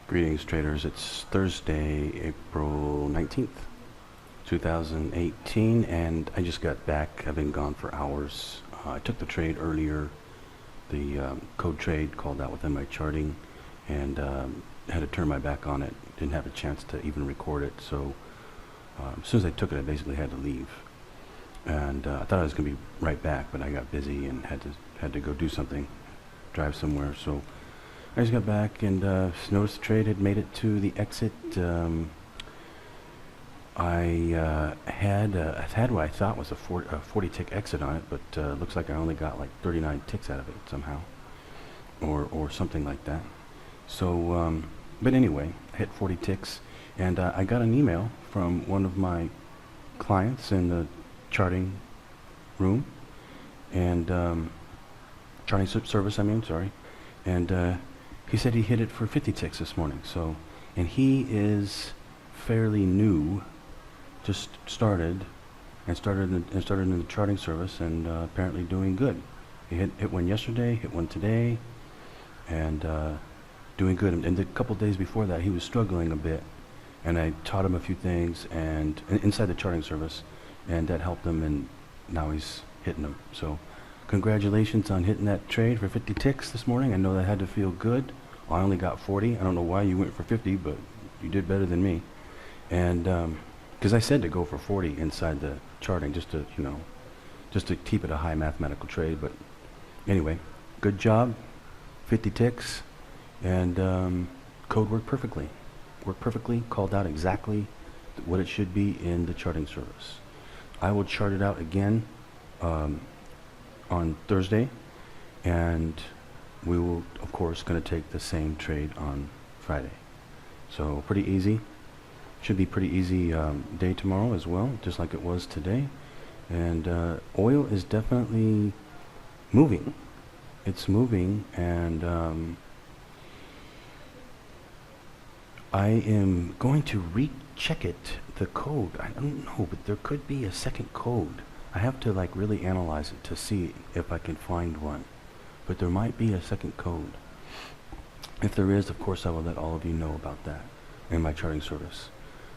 Greetings, traders. It's Thursday, April 19th, 2018, and I just got back. I've been gone for hours. I took the trade earlier, the code trade called out within my charting, and had to turn my back on it. Didn't have a chance to even record it, so as soon as I took it, I basically had to leave. And I thought I was going to be right back, but I got busy and had to go do something, drive somewhere. So I just got back and noticed the trade had made it to the exit. I had what I thought was a 40 tick exit on it, but looks like I only got like 39 ticks out of it somehow, or something like that. So, but anyway, I hit 40 ticks, and I got an email from one of my clients in the charting room, and charting service, sorry, and he said he hit it for 50 ticks this morning. So, and he is fairly new, just started in the charting service, and apparently doing good. He hit one yesterday, hit one today, and doing good. And a couple days before that, he was struggling a bit, and I taught him a few things and inside the charting service, and that helped him, and now he's hitting them. So congratulations on hitting that trade for 50 ticks this morning. I know that had to feel good. I only got 40. I don't know why you went for 50, but you did better than me. And because I said to go for 40 inside the charting, just to keep it a high mathematical trade. But anyway, good job, 50 ticks, and code worked perfectly. Called out exactly what it should be in the charting service. I will chart it out again on Thursday, and we will, of course, going to take the same trade on Friday. So pretty easy. Should be pretty easy day tomorrow as well, just like it was today. And oil is definitely moving. It's moving, and I am going to recheck it, the code. I don't know, but there could be a second code. I have to like really analyze it to see if I can find one. But there might be a second code. If there is, of course, I will let all of you know about that in my charting service.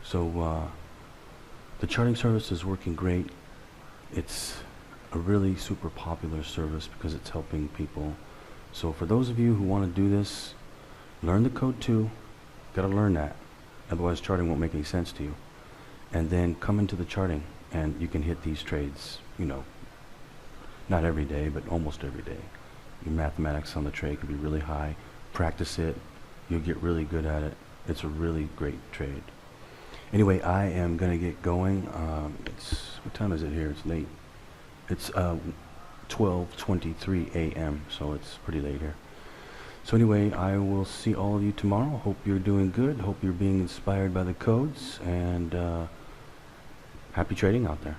So the charting service is working great. It's a really super popular service because it's helping people. So for those of you who want to do this, learn the code too. Got to learn that. Otherwise, charting won't make any sense to you. And then come into the charting, and you can hit these trades, not every day, but almost every day. Your mathematics on the trade can be really high. Practice it. You'll get really good at it. It's a really great trade. Anyway, I am going to get going. What time is it here? It's late. It's 12:23 a.m., so it's pretty late here. So anyway, I will see all of you tomorrow. Hope you're doing good. Hope you're being inspired by the codes, and happy trading out there.